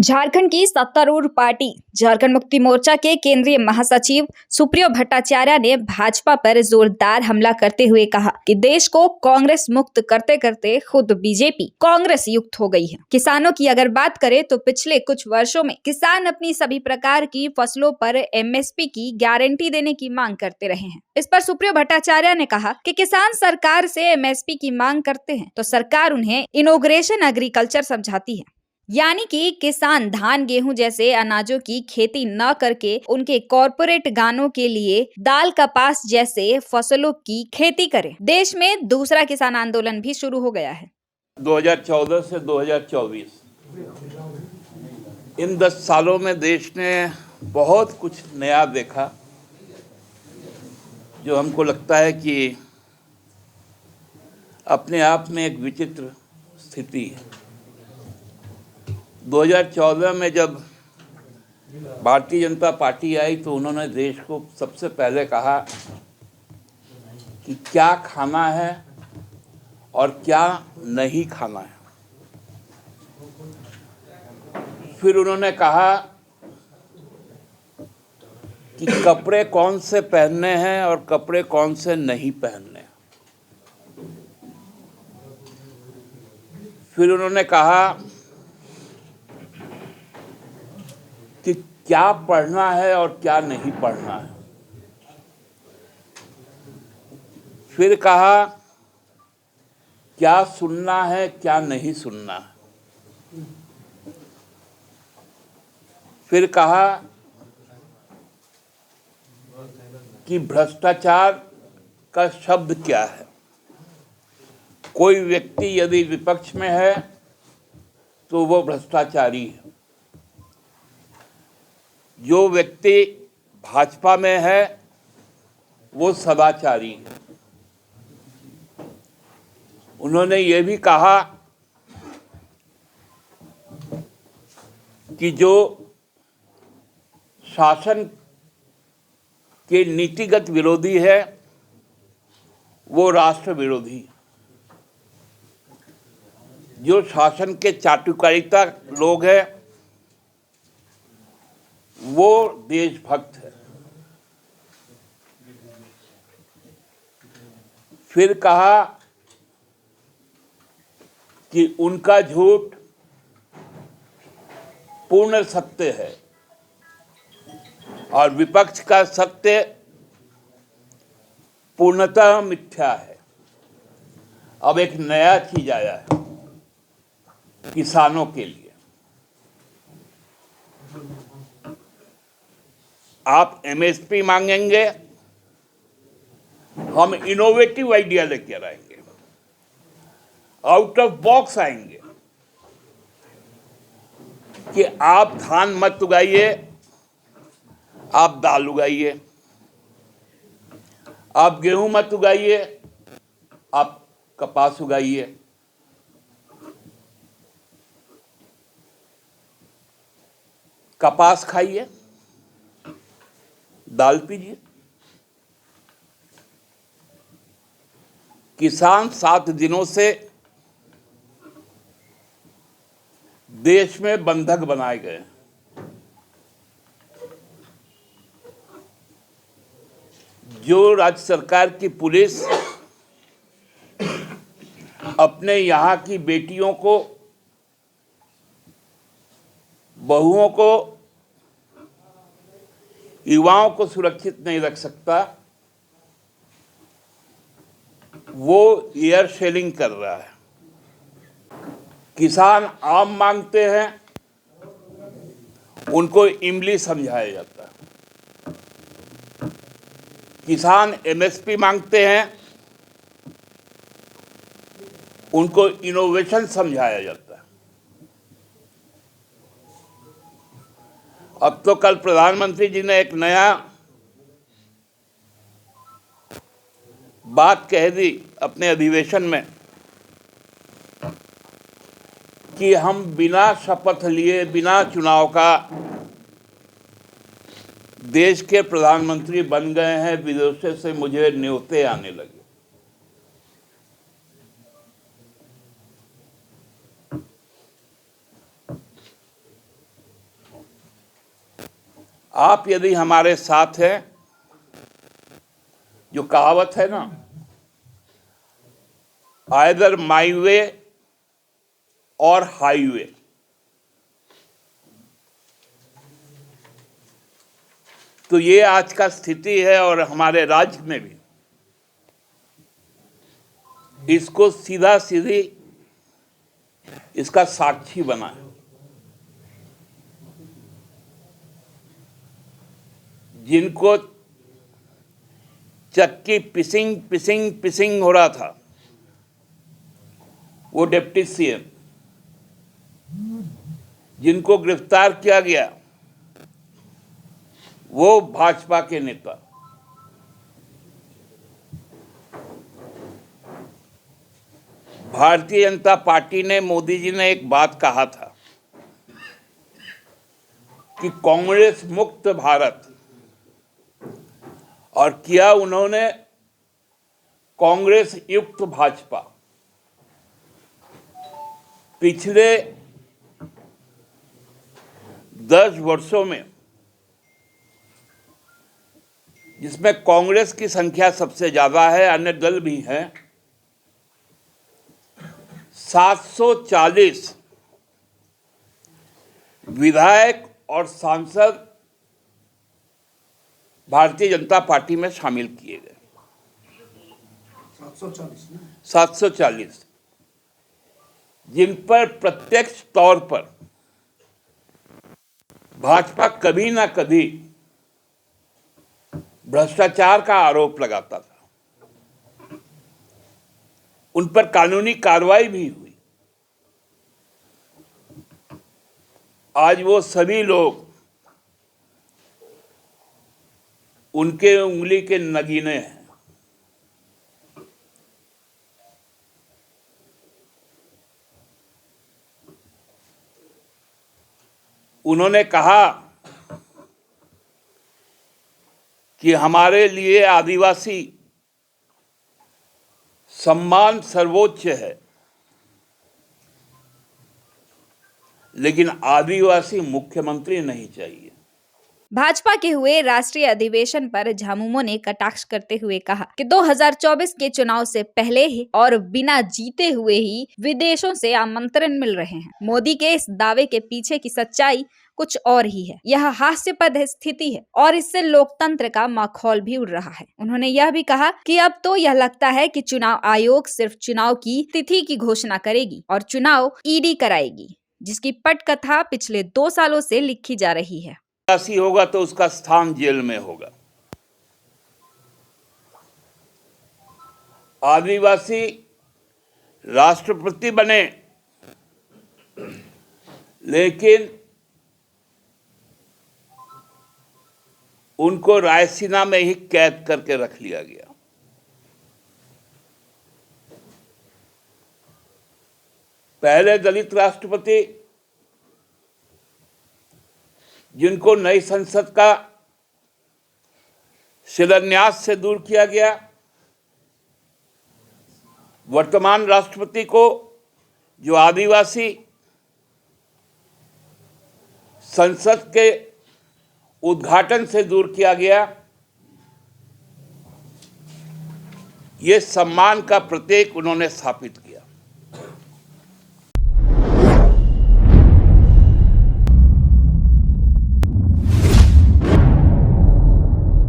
झारखंड की सत्तारूढ़ पार्टी झारखंड मुक्ति मोर्चा के केंद्रीय महासचिव सुप्रियो भट्टाचार्य ने भाजपा पर जोरदार हमला करते हुए कहा कि देश को कांग्रेस मुक्त करते करते खुद बीजेपी कांग्रेस युक्त हो गई है। किसानों की अगर बात करें तो पिछले कुछ वर्षों में किसान अपनी सभी प्रकार की फसलों पर एमएसपी की गारंटी देने की मांग करते रहे हैं। इस पर सुप्रियो भट्टाचार्य ने कहा कि किसान सरकार से एमएसपी की मांग करते हैं तो सरकार उन्हें इनोग्रेशन एग्रीकल्चर समझाती है, यानी कि किसान धान गेहूं जैसे अनाजों की खेती न करके उनके कॉरपोरेट गानों के लिए दाल कपास जैसे फसलों की खेती करें। देश में दूसरा किसान आंदोलन भी शुरू हो गया है। 2014 से 2024 इन 10 सालों में देश ने बहुत कुछ नया देखा, जो हमको लगता है कि अपने आप में एक विचित्र स्थिति है। 2014 में जब भारतीय जनता पार्टी आई तो उन्होंने देश को सबसे पहले कहा कि क्या खाना है और क्या नहीं खाना है। फिर उन्होंने कहा कि कपड़े कौन से पहनने हैं और कपड़े कौन से नहीं पहनने हैं। फिर उन्होंने कहा कि क्या पढ़ना है और क्या नहीं पढ़ना है। फिर कहा क्या सुनना है क्या नहीं सुनना है। फिर कहा कि भ्रष्टाचार का शब्द क्या है। कोई व्यक्ति यदि विपक्ष में है तो वो भ्रष्टाचारी है, जो व्यक्ति भाजपा में है वो सदाचारी है। उन्होंने ये भी कहा कि जो शासन के नीतिगत विरोधी है वो राष्ट्र विरोधी है। जो शासन के चाटुकारिता लोग हैं वो देशभक्त है। फिर कहा कि उनका झूठ पूर्ण सत्य है और विपक्ष का सत्य पूर्णतः मिथ्या है। अब एक नया चीज आया है किसानों के लिए। आप एमएसपी मांगेंगे, हम इनोवेटिव आइडिया लेकर आएंगे, आउट ऑफ बॉक्स आएंगे कि आप धान मत उगाइए, आप दाल उगाइए। आप गेहूं मत उगाइए, आप कपास उगाइए। कपास खाइए, दाल पीजिए। किसान 7 दिनों से देश में बंधक बनाए गए। जो राज्य सरकार की पुलिस अपने यहाँ की बेटियों को, बहुओं को, युवाओं को सुरक्षित नहीं रख सकता, वो एयर शेलिंग कर रहा है। किसान आम मांगते हैं, उनको इमली समझाया जाता है। किसान एमएसपी मांगते हैं, उनको इनोवेशन समझाया जाता है। अब तो कल प्रधानमंत्री जी ने एक नया बात कह दी अपने अधिवेशन में कि हम बिना शपथ लिए, बिना चुनाव का देश के प्रधानमंत्री बन गए हैं। विदेशों से मुझे न्योते आने लगे। आप यदि हमारे साथ हैं, जो कहावत है ना, आइदर माई वे और हाईवे, तो ये आज का स्थिति है। और हमारे राज्य में भी इसको सीधा सीधी इसका साक्षी बना है। जिनको चक्की पिसिंग पिसिंग पिसिंग हो रहा था, वो डिप्टी सीएम, जिनको गिरफ्तार किया गया वो भाजपा के नेता। भारतीय जनता पार्टी ने, मोदी जी ने एक बात कहा था कि कांग्रेस मुक्त भारत, और किया उन्होंने कांग्रेस युक्त भाजपा। पिछले 10 वर्षों में, जिसमें कांग्रेस की संख्या सबसे ज्यादा है, अन्य दल भी हैं, 740 विधायक और सांसद भारतीय जनता पार्टी में शामिल किए गए। 740, जिन पर प्रत्यक्ष तौर पर भाजपा कभी ना कभी भ्रष्टाचार का आरोप लगाता था। उन पर कानूनी कार्रवाई भी हुई। आज वो सभी लोग उनके उंगली के नगीने हैं। उन्होंने कहा कि हमारे लिए आदिवासी सम्मान सर्वोच्च है, लेकिन आदिवासी मुख्यमंत्री नहीं चाहिए। भाजपा के हुए राष्ट्रीय अधिवेशन पर झामुमो ने कटाक्ष करते हुए कहा कि 2024 के चुनाव से पहले ही और बिना जीते हुए ही विदेशों से आमंत्रण मिल रहे हैं। मोदी के इस दावे के पीछे की सच्चाई कुछ और ही है। यह हास्यास्पद स्थिति है और इससे लोकतंत्र का माखौल भी उड़ रहा है। उन्होंने यह भी कहा कि अब तो यह लगता है कि चुनाव आयोग सिर्फ चुनाव की तिथि की घोषणा करेगी और चुनाव ईडी कराएगी, जिसकी पटकथा पिछले 2 सालों से लिखी जा रही है। आदिवासी होगा तो उसका स्थान जेल में होगा। आदिवासी राष्ट्रपति बने, लेकिन उनको रायसीना में ही कैद करके रख लिया गया। पहले दलित राष्ट्रपति, जिनको नई संसद का शिलान्यास से दूर किया गया, वर्तमान राष्ट्रपति को, जो आदिवासी संसद के उद्घाटन से दूर किया गया, ये सम्मान का प्रतीक उन्होंने स्थापित किया।